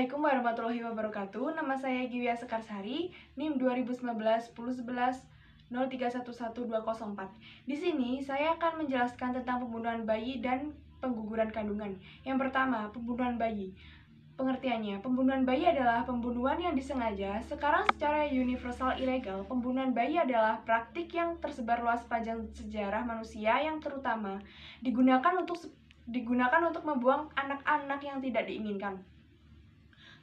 Assalamualaikum warahmatullahi wabarakatuh. Nama saya Giwia Sekarsari, NIM 2019 1011 0311204. Di sini saya akan menjelaskan tentang pembunuhan bayi dan pengguguran kandungan. Yang pertama, pembunuhan bayi. Pengertiannya, pembunuhan bayi adalah pembunuhan yang disengaja. Sekarang secara universal ilegal, pembunuhan bayi adalah praktik yang tersebar luas sepanjang sejarah manusia yang terutama digunakan untuk membuang anak-anak yang tidak diinginkan.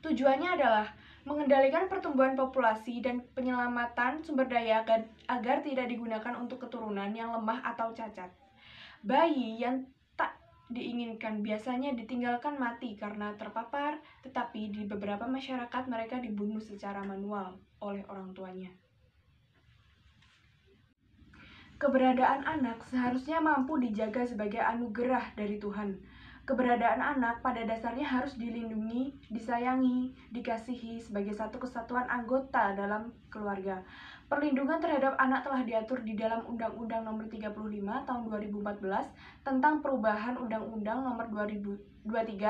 Tujuannya adalah mengendalikan pertumbuhan populasi dan penyelamatan sumber daya agar tidak digunakan untuk keturunan yang lemah atau cacat. Bayi yang tak diinginkan biasanya ditinggalkan mati karena terpapar, tetapi di beberapa masyarakat mereka dibunuh secara manual oleh orang tuanya. Keberadaan anak seharusnya mampu dijaga sebagai anugerah dari Tuhan. Keberadaan anak pada dasarnya harus dilindungi, disayangi, dikasihi sebagai satu kesatuan anggota dalam keluarga. Perlindungan terhadap anak telah diatur di dalam Undang-Undang Nomor 35 Tahun 2014 tentang perubahan Undang-Undang Nomor 23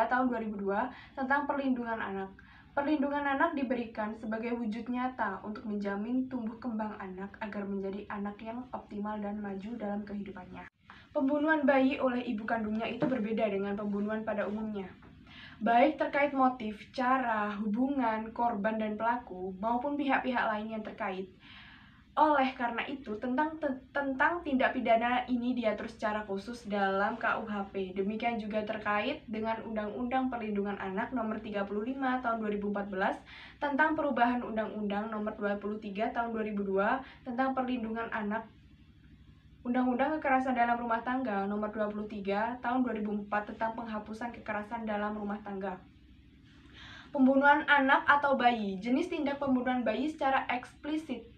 Tahun 2002 tentang perlindungan anak. Perlindungan anak diberikan sebagai wujud nyata untuk menjamin tumbuh kembang anak agar menjadi anak yang optimal dan maju dalam kehidupannya. Pembunuhan bayi oleh ibu kandungnya itu berbeda dengan pembunuhan pada umumnya. Baik terkait motif, cara, hubungan, korban dan pelaku, maupun pihak-pihak lain yang terkait. Oleh karena itu, tentang tindak pidana ini diatur secara khusus dalam KUHP. Demikian juga terkait dengan Undang-Undang Perlindungan Anak Nomor 35 Tahun 2014 tentang perubahan Undang-Undang Nomor 23 Tahun 2002 tentang perlindungan anak, Undang-Undang Kekerasan dalam Rumah Tangga Nomor 23 Tahun 2004 tentang penghapusan kekerasan dalam rumah tangga. Pembunuhan anak atau bayi. Jenis tindak pembunuhan bayi secara eksplisit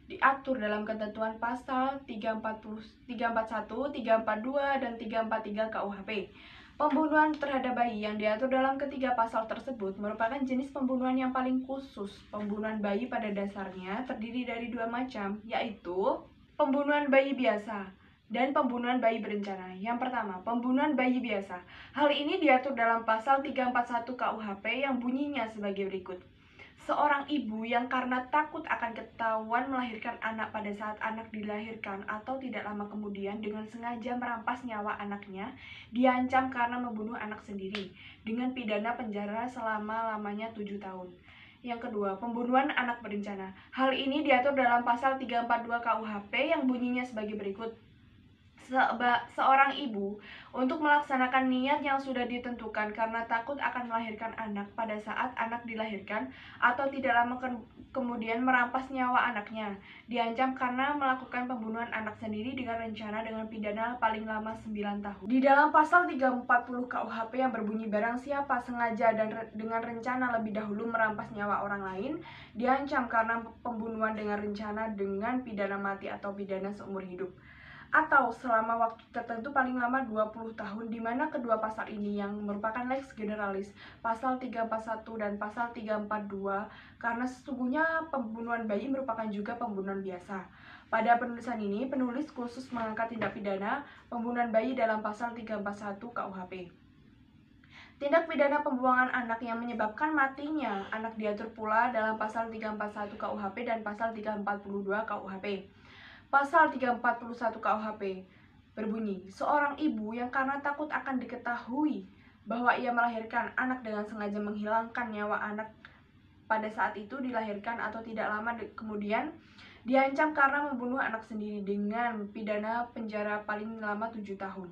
diatur dalam ketentuan pasal 341, 342, dan 343 KUHP. Pembunuhan terhadap bayi yang diatur dalam ketiga pasal tersebut merupakan jenis pembunuhan yang paling khusus. Pembunuhan bayi pada dasarnya terdiri dari dua macam, yaitu pembunuhan bayi biasa dan pembunuhan bayi berencana. Yang pertama, pembunuhan bayi biasa. Hal ini diatur dalam pasal 341 KUHP yang bunyinya sebagai berikut. Seorang ibu yang karena takut akan ketahuan melahirkan anak pada saat anak dilahirkan atau tidak lama kemudian dengan sengaja merampas nyawa anaknya, diancam karena membunuh anak sendiri dengan pidana penjara selama-lamanya 7 tahun. Yang kedua, pembunuhan anak berencana. Hal ini diatur dalam pasal 342 KUHP yang bunyinya sebagai berikut. Seorang ibu untuk melaksanakan niat yang sudah ditentukan karena takut akan melahirkan anak pada saat anak dilahirkan atau tidak lama kemudian merampas nyawa anaknya, diancam karena melakukan pembunuhan anak sendiri dengan rencana dengan pidana paling lama 9 tahun. Di dalam pasal 340 KUHP yang berbunyi barang siapa sengaja dan dengan rencana lebih dahulu merampas nyawa orang lain, diancam karena pembunuhan dengan rencana dengan pidana mati atau pidana seumur hidup, atau selama waktu tertentu paling lama 20 tahun, di mana kedua pasal ini yang merupakan lex generalis, pasal 341 dan pasal 342, karena sesungguhnya pembunuhan bayi merupakan juga pembunuhan biasa. Pada penulisan ini, penulis khusus mengangkat tindak pidana pembunuhan bayi dalam pasal 341 KUHP. Tindak pidana pembuangan anak yang menyebabkan matinya anak diatur pula dalam pasal 341 KUHP dan pasal 342 KUHP. Pasal 341 KUHP berbunyi, seorang ibu yang karena takut akan diketahui bahwa ia melahirkan anak dengan sengaja menghilangkan nyawa anak pada saat itu dilahirkan atau tidak lama kemudian, diancam karena membunuh anak sendiri dengan pidana penjara paling lama 7 tahun.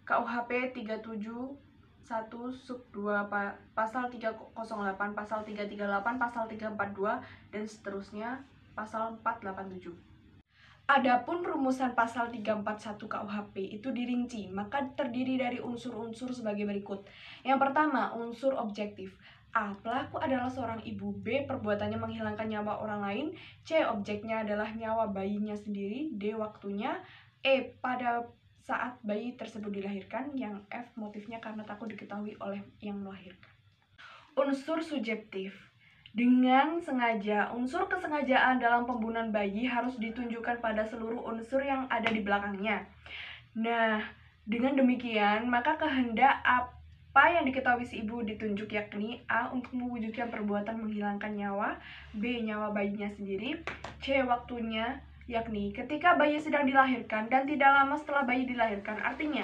KUHP 371 sub 2 pasal 308, pasal 338, pasal 342 dan seterusnya, pasal 487. Adapun rumusan pasal 341 KUHP itu dirinci, maka terdiri dari unsur-unsur sebagai berikut. Yang pertama, unsur objektif. A. Pelaku adalah seorang ibu. B. Perbuatannya menghilangkan nyawa orang lain. C. Objeknya adalah nyawa bayinya sendiri. D. Waktunya. E. Pada saat bayi tersebut dilahirkan. Yang F. Motifnya karena takut diketahui oleh yang melahirkan. Unsur subjektif. Dengan sengaja, unsur kesengajaan dalam pembunuhan bayi harus ditunjukkan pada seluruh unsur yang ada di belakangnya. Nah, dengan demikian, maka kehendak apa yang diketahui si ibu ditunjuk, yakni A. Untuk mewujudkan perbuatan menghilangkan nyawa, B. Nyawa bayinya sendiri, C. Waktunya, yakni ketika bayi sedang dilahirkan dan tidak lama setelah bayi dilahirkan. Artinya,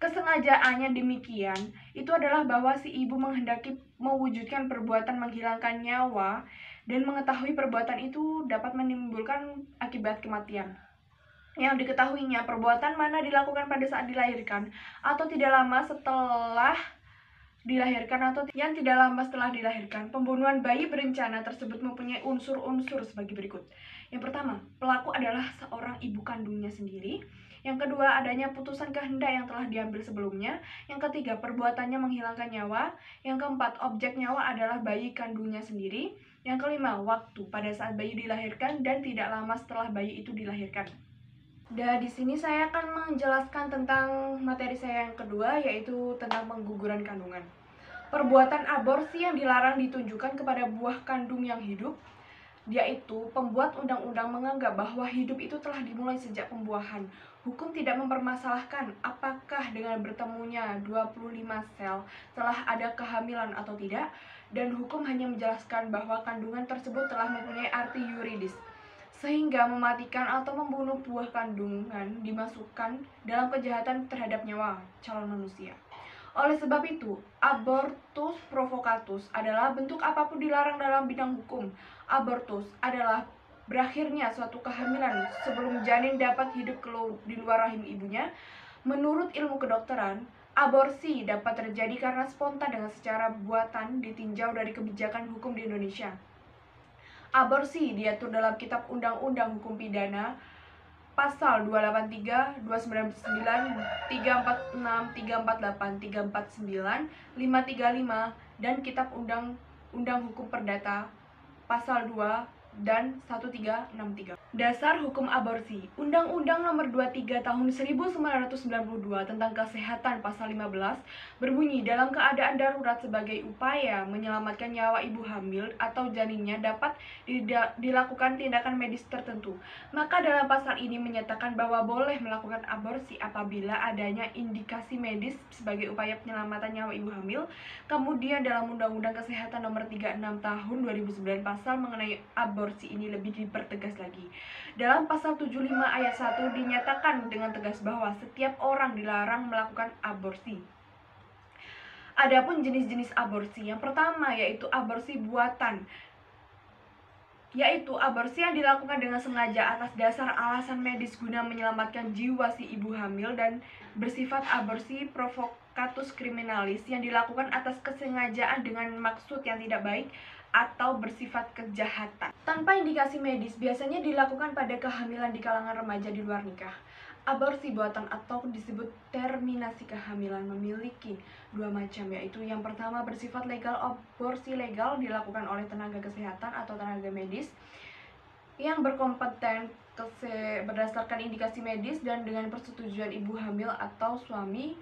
kesengajaannya demikian itu adalah bahwa si ibu menghendaki mewujudkan perbuatan menghilangkan nyawa dan mengetahui perbuatan itu dapat menimbulkan akibat kematian. Yang diketahuinya perbuatan mana dilakukan pada saat dilahirkan atau tidak lama setelah dilahirkan atau yang tidak lama setelah dilahirkan. Pembunuhan bayi berencana tersebut mempunyai unsur-unsur sebagai berikut. Yang pertama, pelaku adalah seorang ibu kandungnya sendiri. Yang kedua, adanya putusan kehendak yang telah diambil sebelumnya. Yang ketiga, perbuatannya menghilangkan nyawa. Yang keempat, objek nyawa adalah bayi kandungnya sendiri. Yang kelima, waktu pada saat bayi dilahirkan dan tidak lama setelah bayi itu dilahirkan. Dan di sini saya akan menjelaskan tentang materi saya yang kedua, yaitu tentang pengguguran kandungan. Perbuatan aborsi yang dilarang ditunjukkan kepada buah kandung yang hidup, yaitu pembuat undang-undang menganggap bahwa hidup itu telah dimulai sejak pembuahan. Hukum tidak mempermasalahkan apakah dengan bertemunya 25 sel telah ada kehamilan atau tidak, dan hukum hanya menjelaskan bahwa kandungan tersebut telah mempunyai arti yuridis, sehingga mematikan atau membunuh buah kandungan dimasukkan dalam kejahatan terhadap nyawa calon manusia. Oleh sebab itu, abortus provocatus adalah bentuk apapun dilarang dalam bidang hukum. Abortus adalah berakhirnya suatu kehamilan sebelum janin dapat hidup di luar rahim ibunya. Menurut ilmu kedokteran, aborsi dapat terjadi karena spontan dengan secara buatan ditinjau dari kebijakan hukum di Indonesia. Aborsi diatur dalam Kitab Undang-Undang Hukum Pidana Pasal 283, 299, 346, 348, 349, 535, dan Kitab Undang-Undang Hukum Perdata Pasal 2 dan 1363. Dasar Hukum Aborsi. Undang-Undang Nomor 23 Tahun 1992 tentang Kesehatan Pasal 15 berbunyi, dalam keadaan darurat sebagai upaya menyelamatkan nyawa ibu hamil atau janinnya dapat dilakukan tindakan medis tertentu. Maka dalam pasal ini menyatakan bahwa boleh melakukan aborsi apabila adanya indikasi medis sebagai upaya penyelamatan nyawa ibu hamil. Kemudian dalam Undang-Undang Kesehatan Nomor 36 Tahun 2009 pasal mengenai aborsi ini lebih dipertegas lagi. Dalam pasal 75 ayat 1 dinyatakan dengan tegas bahwa setiap orang dilarang melakukan aborsi. Adapun jenis-jenis aborsi, yang pertama yaitu aborsi buatan, yaitu aborsi yang dilakukan dengan sengaja atas dasar alasan medis guna menyelamatkan jiwa si ibu hamil, dan bersifat aborsi provocatus criminalis yang dilakukan atas kesengajaan dengan maksud yang tidak baik atau bersifat kejahatan. Tanpa indikasi medis biasanya dilakukan pada kehamilan di kalangan remaja di luar nikah. Aborsi buatan atau disebut terminasi kehamilan memiliki dua macam, yaitu yang pertama bersifat legal. Aborsi legal dilakukan oleh tenaga kesehatan atau tenaga medis yang berkompeten berdasarkan indikasi medis dan dengan persetujuan ibu hamil atau suami.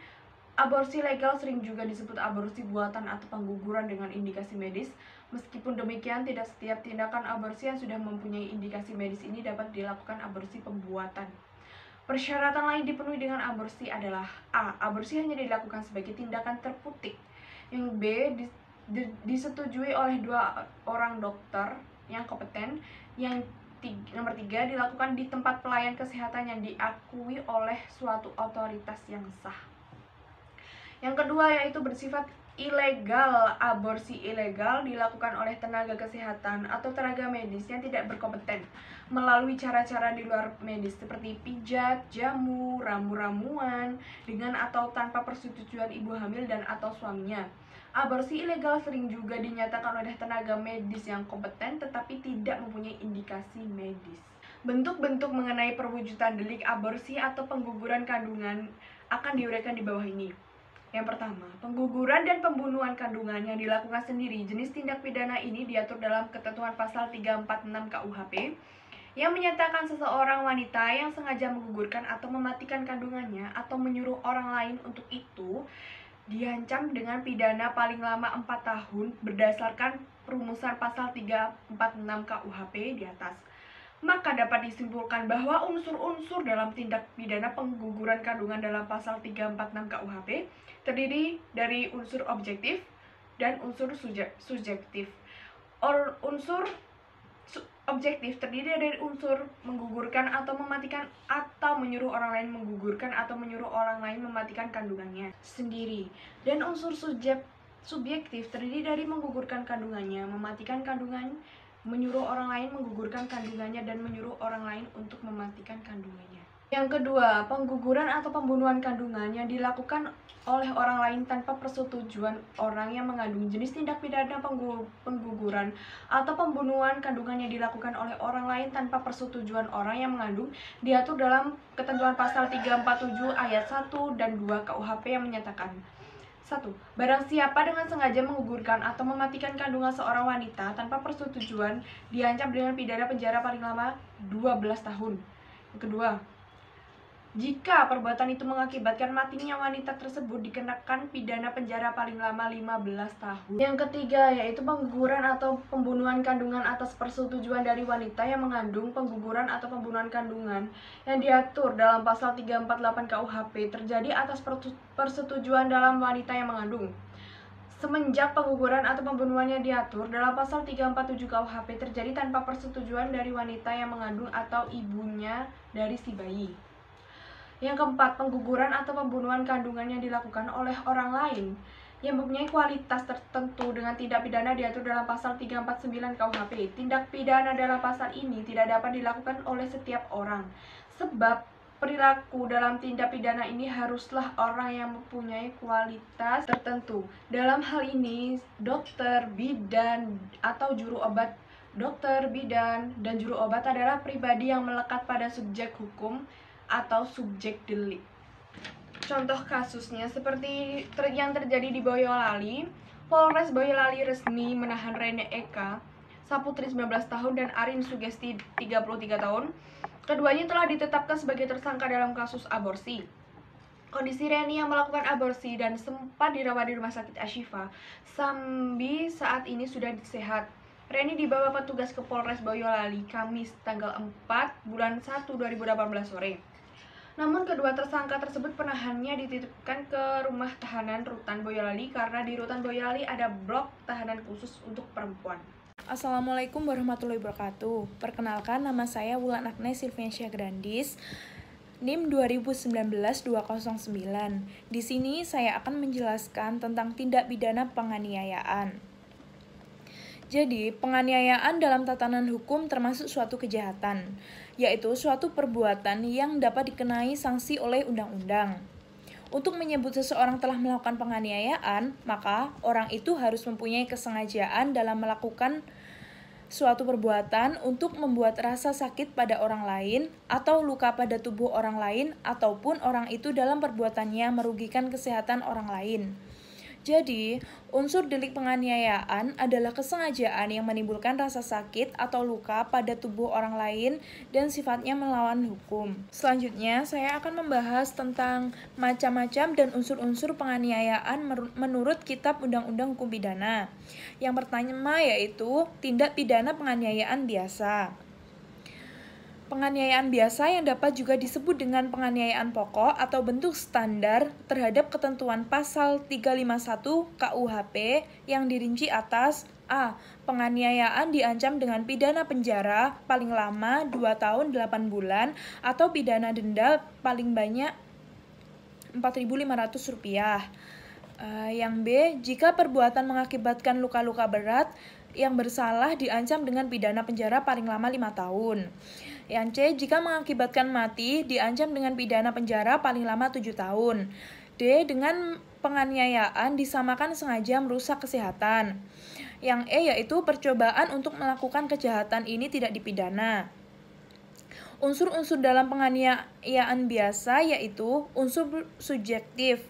Aborsi legal sering juga disebut aborsi buatan atau pengguguran dengan indikasi medis. Meskipun demikian, tidak setiap tindakan aborsi yang sudah mempunyai indikasi medis ini dapat dilakukan aborsi pembuatan. Persyaratan lain dipenuhi dengan aborsi adalah A. Aborsi hanya dilakukan sebagai tindakan terputik. Yang B. Disetujui oleh 2 orang dokter yang kompeten. Yang nomor 3, dilakukan di tempat pelayan kesehatan yang diakui oleh suatu otoritas yang sah. Yang kedua yaitu bersifat ilegal. Aborsi ilegal dilakukan oleh tenaga kesehatan atau tenaga medis yang tidak berkompeten melalui cara-cara di luar medis seperti pijat, jamu, ramu-ramuan, dengan atau tanpa persetujuan ibu hamil dan atau suaminya. Aborsi ilegal sering juga dinyatakan oleh tenaga medis yang kompeten tetapi tidak mempunyai indikasi medis. Bentuk-bentuk mengenai perwujudan delik aborsi atau pengguguran kandungan akan diuraikan di bawah ini. Yang pertama, pengguguran dan pembunuhan kandungan yang dilakukan sendiri. Jenis tindak pidana ini diatur dalam ketentuan pasal 346 KUHP yang menyatakan seseorang wanita yang sengaja menggugurkan atau mematikan kandungannya atau menyuruh orang lain untuk itu diancam dengan pidana paling lama 4 tahun berdasarkan perumusan pasal 346 KUHP di atas. Maka dapat disimpulkan bahwa unsur-unsur dalam tindak pidana pengguguran kandungan dalam pasal 346 KUHP terdiri dari unsur objektif dan unsur subjektif. Unsur objektif terdiri dari unsur menggugurkan atau mematikan atau menyuruh orang lain menggugurkan atau menyuruh orang lain mematikan kandungannya sendiri. Dan unsur subjektif terdiri dari menggugurkan kandungannya, mematikan kandungan, menyuruh orang lain menggugurkan kandungannya, dan menyuruh orang lain untuk mematikan kandungannya. Yang kedua, pengguguran atau pembunuhan kandungan yang dilakukan oleh orang lain tanpa persetujuan orang yang mengandung. Jenis tindak pidana pengguguran atau pembunuhan kandungan yang dilakukan oleh orang lain tanpa persetujuan orang yang mengandung diatur dalam ketentuan pasal 347 ayat 1 dan 2 KUHP yang menyatakan 1. Barang siapa dengan sengaja menggugurkan atau mematikan kandungan seorang wanita tanpa persetujuan diancam dengan pidana penjara paling lama 12 tahun. Yang kedua, jika perbuatan itu mengakibatkan matinya wanita tersebut dikenakan pidana penjara paling lama 15 tahun. Yang ketiga yaitu pengguguran atau pembunuhan kandungan atas persetujuan dari wanita yang mengandung. Pengguguran atau pembunuhan kandungan yang diatur dalam pasal 348 KUHP terjadi atas persetujuan dalam wanita yang mengandung. Semenjak pengguguran atau pembunuhan yang diatur dalam pasal 347 KUHP terjadi tanpa persetujuan dari wanita yang mengandung atau ibunya dari si bayi. Yang keempat, pengguguran atau pembunuhan kandungan yang dilakukan oleh orang lain yang mempunyai kualitas tertentu dengan tindak pidana diatur dalam pasal 349 KUHP. Tindak pidana dalam pasal ini tidak dapat dilakukan oleh setiap orang, sebab perilaku dalam tindak pidana ini haruslah orang yang mempunyai kualitas tertentu. Dalam hal ini, dokter, bidan, atau juru obat. Dokter, bidan, dan juru obat adalah pribadi yang melekat pada subjek hukum atau subjek delik. Contoh kasusnya seperti yang terjadi di Boyolali. Polres Boyolali resmi menahan Rene Eka Saputri 19 tahun dan Arin Sugesti 33 tahun. Keduanya telah ditetapkan sebagai tersangka dalam kasus aborsi. Kondisi Reni yang melakukan aborsi dan sempat dirawat di Rumah Sakit Ashifa Sambi saat ini sudah sehat. Reni dibawa petugas ke Polres Boyolali Kamis tanggal 4 bulan 1 2018 sore. Namun kedua tersangka tersebut penahannya dititipkan ke rumah tahanan Rutan Boyolali karena di Rutan Boyolali ada blok tahanan khusus untuk perempuan. Assalamualaikum warahmatullahi wabarakatuh. Perkenalkan, nama saya Wulan Agnes Silviansyah Grandis, NIM 2019-209. Di sini saya akan menjelaskan tentang tindak pidana penganiayaan. Jadi, penganiayaan dalam tatanan hukum termasuk suatu kejahatan, yaitu suatu perbuatan yang dapat dikenai sanksi oleh undang-undang. Untuk menyebut seseorang telah melakukan penganiayaan, maka orang itu harus mempunyai kesengajaan dalam melakukan suatu perbuatan untuk membuat rasa sakit pada orang lain atau luka pada tubuh orang lain, ataupun orang itu dalam perbuatannya merugikan kesehatan orang lain. Jadi, unsur delik penganiayaan adalah kesengajaan yang menimbulkan rasa sakit atau luka pada tubuh orang lain dan sifatnya melawan hukum. Selanjutnya, saya akan membahas tentang macam-macam dan unsur-unsur penganiayaan menurut Kitab Undang-Undang Hukum Pidana. Yang pertama yaitu tindak pidana penganiayaan biasa. Penganiayaan biasa yang dapat juga disebut dengan penganiayaan pokok atau bentuk standar terhadap ketentuan pasal 351 KUHP yang dirinci atas: A. Penganiayaan diancam dengan pidana penjara paling lama 2 tahun 8 bulan atau pidana denda paling banyak Rp4.500. Yang B. Jika perbuatan mengakibatkan luka-luka berat, yang bersalah diancam dengan pidana penjara paling lama 5 tahun. Yang C. Jika mengakibatkan mati, diancam dengan pidana penjara paling lama 7 tahun. D. Dengan penganiayaan disamakan sengaja merusak kesehatan. Yang E yaitu percobaan untuk melakukan kejahatan ini tidak dipidana. Unsur-unsur dalam penganiayaan biasa yaitu unsur subjektif,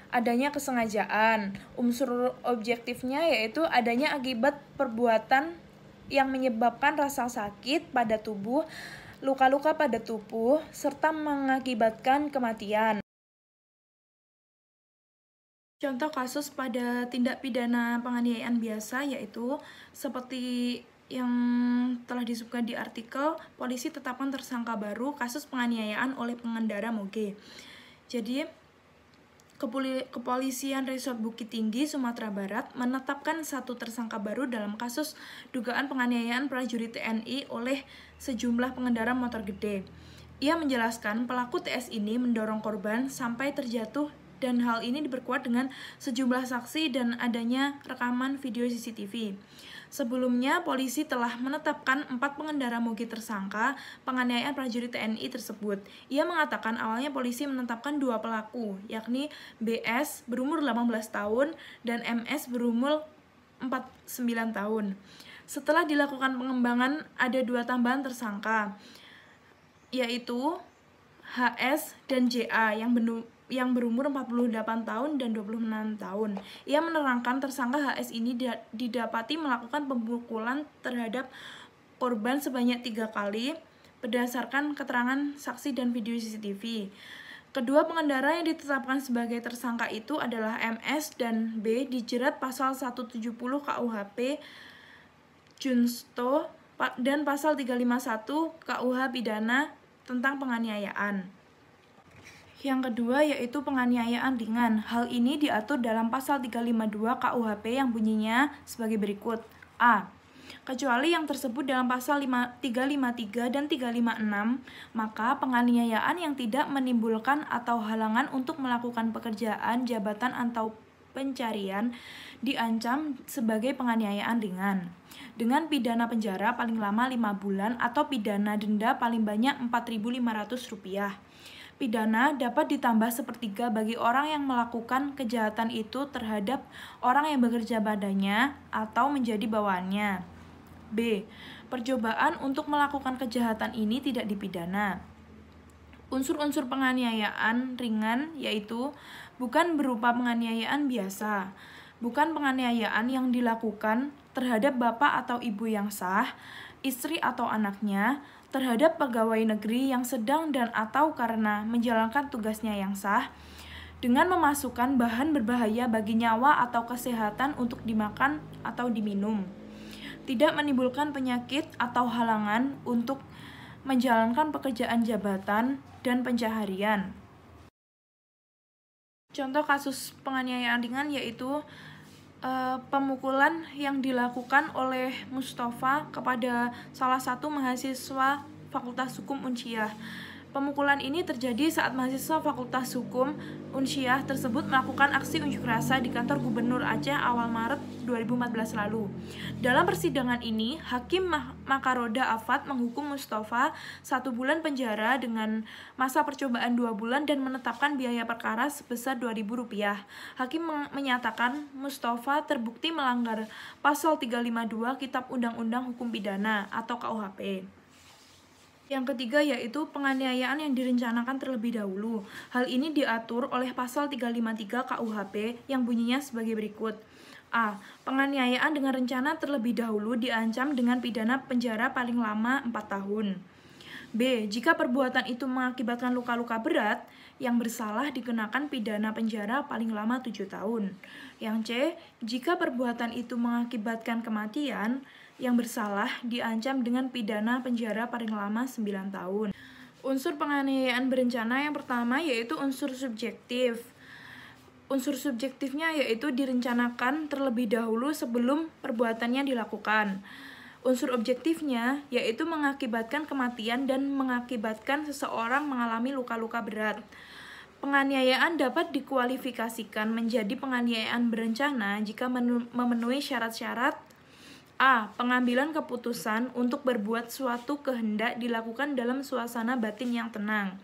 adanya kesengajaan. Unsur objektifnya yaitu adanya akibat perbuatan yang menyebabkan rasa sakit pada tubuh, luka-luka pada tubuh, serta mengakibatkan kematian. Contoh kasus pada tindak pidana penganiayaan biasa yaitu seperti yang telah disebutkan di artikel, polisi tetapkan tersangka baru kasus penganiayaan oleh pengendara moge. Jadi, Kepolisian Resort Bukit Tinggi, Sumatera Barat menetapkan satu tersangka baru dalam kasus dugaan penganiayaan prajurit TNI oleh sejumlah pengendara motor gede. Ia menjelaskan pelaku TS ini mendorong korban sampai terjatuh dan hal ini diperkuat dengan sejumlah saksi dan adanya rekaman video CCTV. Sebelumnya, polisi telah menetapkan 4 pengendara moge tersangka penganiayaan prajurit TNI tersebut. Ia mengatakan awalnya polisi menetapkan 2 pelaku, yakni BS berumur 18 tahun dan MS berumur 49 tahun. Setelah dilakukan pengembangan, ada 2 tambahan tersangka, yaitu HS dan JA yang berumur 48 tahun dan 26 tahun. Ia menerangkan tersangka HS ini didapati melakukan pemukulan terhadap korban sebanyak 3 kali berdasarkan keterangan saksi dan video CCTV. Kedua pengendara yang ditetapkan sebagai tersangka itu adalah MS dan B dijerat pasal 170 KUHP Junsto dan pasal 351 KUH pidana tentang penganiayaan. Yang kedua yaitu penganiayaan ringan. Hal ini diatur dalam pasal 352 KUHP yang bunyinya sebagai berikut. A. Kecuali yang tersebut dalam pasal 353 dan 356, maka penganiayaan yang tidak menimbulkan atau halangan untuk melakukan pekerjaan, jabatan, atau pencarian diancam sebagai penganiayaan ringan dengan pidana penjara paling lama 5 bulan atau pidana denda paling banyak Rp4.500. Pidana dapat ditambah sepertiga bagi orang yang melakukan kejahatan itu terhadap orang yang bekerja padanya atau menjadi bawahannya. B. Percobaan untuk melakukan kejahatan ini tidak dipidana. Unsur-unsur penganiayaan ringan yaitu bukan berupa penganiayaan biasa, bukan penganiayaan yang dilakukan terhadap bapak atau ibu yang sah, istri atau anaknya, terhadap pegawai negeri yang sedang dan atau karena menjalankan tugasnya yang sah, dengan memasukkan bahan berbahaya bagi nyawa atau kesehatan untuk dimakan atau diminum, tidak menimbulkan penyakit atau halangan untuk menjalankan pekerjaan jabatan dan pencaharian. Contoh kasus penganiayaan ringan yaitu pemukulan yang dilakukan oleh Mustafa kepada salah satu mahasiswa Fakultas Hukum Unsyah. Pemukulan ini terjadi saat mahasiswa Fakultas Hukum Unsyah tersebut melakukan aksi unjuk rasa di kantor Gubernur Aceh awal Maret 2014 lalu. Dalam persidangan ini, Hakim Makaroda Afat menghukum Mustafa 1 bulan penjara dengan masa percobaan 2 bulan dan menetapkan biaya perkara sebesar Rp2.000. Hakim menyatakan Mustafa terbukti melanggar pasal 352 Kitab Undang-Undang Hukum Pidana atau KUHP. Yang ketiga yaitu penganiayaan yang direncanakan terlebih dahulu. Hal ini diatur oleh pasal 353 KUHP yang bunyinya sebagai berikut. A. Penganiayaan dengan rencana terlebih dahulu diancam dengan pidana penjara paling lama 4 tahun. B. Jika perbuatan itu mengakibatkan luka-luka berat, yang bersalah dikenakan pidana penjara paling lama 7 tahun. Yang C. Jika perbuatan itu mengakibatkan kematian, yang bersalah diancam dengan pidana penjara paling lama 9 tahun. Unsur penganiayaan berencana yang pertama yaitu unsur subjektif. Unsur subjektifnya yaitu direncanakan terlebih dahulu sebelum perbuatannya dilakukan. Unsur objektifnya yaitu mengakibatkan kematian dan mengakibatkan seseorang mengalami luka-luka berat. Penganiayaan dapat dikualifikasikan menjadi penganiayaan berencana jika memenuhi syarat-syarat. A. Pengambilan keputusan untuk berbuat suatu kehendak dilakukan dalam suasana batin yang tenang.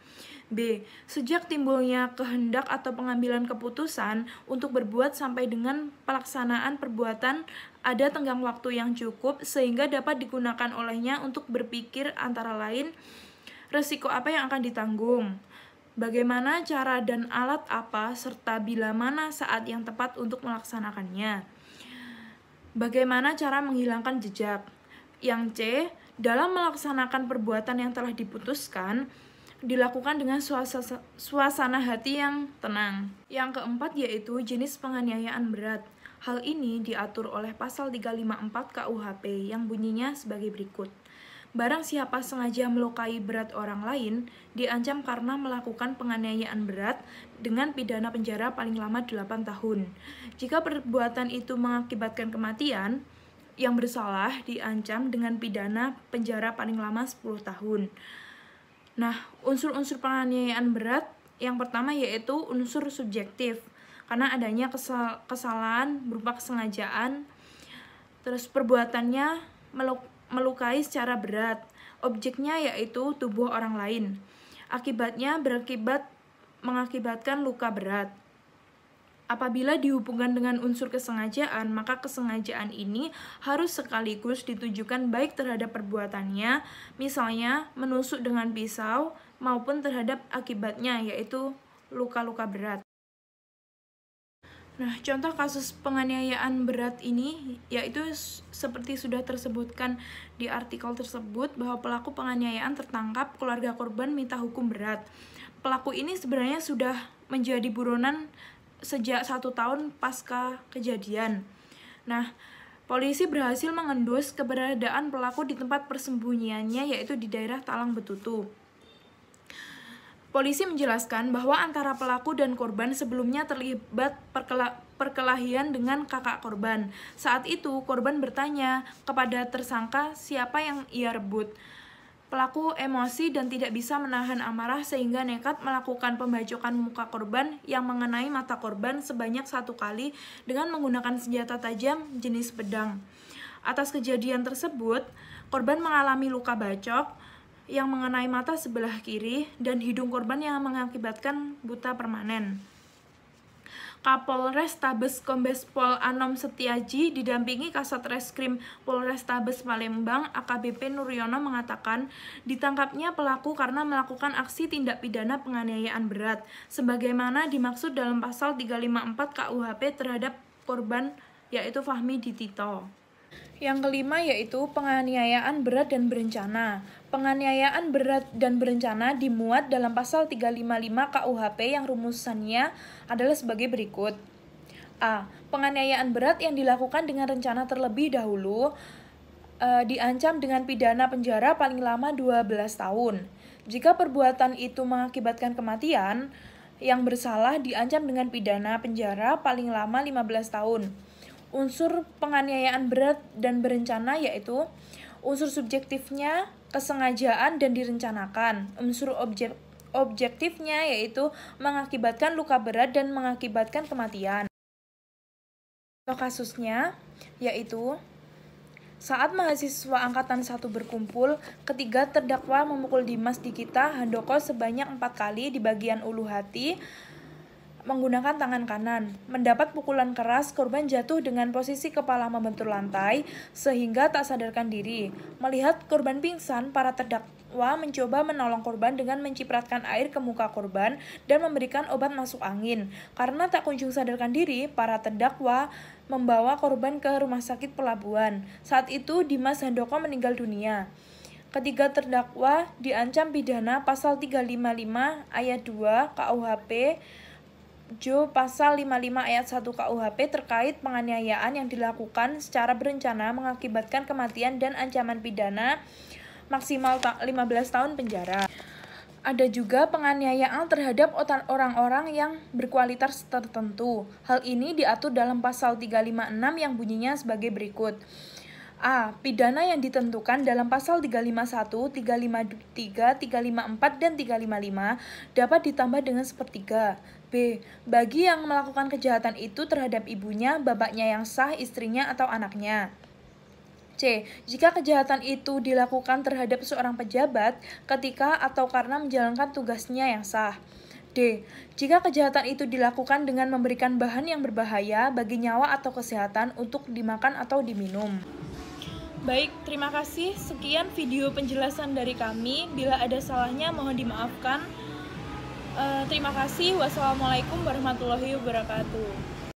B. Sejak timbulnya kehendak atau pengambilan keputusan untuk berbuat sampai dengan pelaksanaan perbuatan ada tenggang waktu yang cukup sehingga dapat digunakan olehnya untuk berpikir antara lain resiko apa yang akan ditanggung, bagaimana cara dan alat apa, serta bila mana saat yang tepat untuk melaksanakannya. Bagaimana cara menghilangkan jejak? Yang C. Dalam melaksanakan perbuatan yang telah diputuskan, dilakukan dengan suasana hati yang tenang. Yang keempat yaitu jenis penganiayaan berat. Hal ini diatur oleh pasal 354 KUHP yang bunyinya sebagai berikut. Barang siapa sengaja melukai berat orang lain, diancam karena melakukan penganiayaan berat dengan pidana penjara paling lama 8 tahun. Jika perbuatan itu mengakibatkan kematian, yang bersalah diancam dengan pidana penjara paling lama 10 tahun. Nah, unsur-unsur penganiayaan berat yang pertama yaitu unsur subjektif, karena adanya kesalahan berupa kesengajaan, terus perbuatannya melukai secara berat, objeknya yaitu tubuh orang lain. Akibatnya mengakibatkan luka berat. Apabila dihubungkan dengan unsur kesengajaan, maka kesengajaan ini harus sekaligus ditujukan baik terhadap perbuatannya, misalnya menusuk dengan pisau, maupun terhadap akibatnya, yaitu luka-luka berat. Nah, contoh kasus penganiayaan berat ini yaitu seperti sudah tersebutkan di artikel tersebut bahwa pelaku penganiayaan tertangkap, keluarga korban minta hukum berat. Pelaku ini sebenarnya sudah menjadi buronan sejak 1 tahun pasca kejadian. Nah, polisi berhasil mengendus keberadaan pelaku di tempat persembunyiannya yaitu di daerah Talang Betutu. Polisi menjelaskan bahwa antara pelaku dan korban sebelumnya terlibat perkelahian dengan kakak korban. Saat itu, korban bertanya kepada tersangka siapa yang ia rebut. Pelaku emosi dan tidak bisa menahan amarah sehingga nekat melakukan pembacokan muka korban yang mengenai mata korban sebanyak 1 kali dengan menggunakan senjata tajam jenis pedang. Atas kejadian tersebut, korban mengalami luka bacok yang mengenai mata sebelah kiri dan hidung korban yang mengakibatkan buta permanen. Kapolres Tabes Kombes Pol Anom Setiaji didampingi Kasat Reskrim Polres Tabes Palembang AKBP Nuryono mengatakan ditangkapnya pelaku karena melakukan aksi tindak pidana penganiayaan berat sebagaimana dimaksud dalam pasal 354 KUHP terhadap korban yaitu Fahmi Ditito. Yang kelima yaitu penganiayaan berat dan berencana. Penganiayaan berat dan berencana dimuat dalam pasal 355 KUHP yang rumusannya adalah sebagai berikut. A. Penganiayaan berat yang dilakukan dengan rencana terlebih dahulu diancam dengan pidana penjara paling lama 12 tahun. Jika perbuatan itu mengakibatkan kematian, yang bersalah diancam dengan pidana penjara paling lama 15 tahun. Unsur penganiayaan berat dan berencana yaitu unsur subjektifnya, kesengajaan dan direncanakan. Unsur objektifnya yaitu mengakibatkan luka berat dan mengakibatkan kematian. Contoh kasusnya yaitu saat mahasiswa Angkatan 1 berkumpul, ketiga terdakwa memukul Dimas Dikita Handoko sebanyak 4 kali di bagian ulu hati menggunakan tangan kanan. Mendapat pukulan keras, korban jatuh dengan posisi kepala membentur lantai sehingga tak sadarkan diri. Melihat korban pingsan, para terdakwa mencoba menolong korban dengan mencipratkan air ke muka korban dan memberikan obat masuk angin. Karena tak kunjung sadarkan diri, para terdakwa membawa korban ke rumah sakit pelabuhan. Saat itu, Dimas Handoko meninggal dunia. Ketiga terdakwa diancam pidana pasal 355 ayat 2 KUHP pasal 55 ayat 1 KUHP terkait penganiayaan yang dilakukan secara berencana mengakibatkan kematian dan ancaman pidana maksimal 15 tahun penjara. Ada juga penganiayaan terhadap orang-orang yang berkualitas tertentu. Hal ini diatur dalam pasal 356 yang bunyinya sebagai berikut. A. Pidana yang ditentukan dalam pasal 351, 353, 354, dan 355 dapat ditambah dengan sepertiga. B. Bagi yang melakukan kejahatan itu terhadap ibunya, bapaknya yang sah, istrinya, atau anaknya. C. Jika kejahatan itu dilakukan terhadap seorang pejabat ketika atau karena menjalankan tugasnya yang sah. D. Jika kejahatan itu dilakukan dengan memberikan bahan yang berbahaya bagi nyawa atau kesehatan untuk dimakan atau diminum. Baik, terima kasih. Sekian video penjelasan dari kami. Bila ada salahnya mohon dimaafkan. Terima kasih. Wassalamualaikum warahmatullahi wabarakatuh.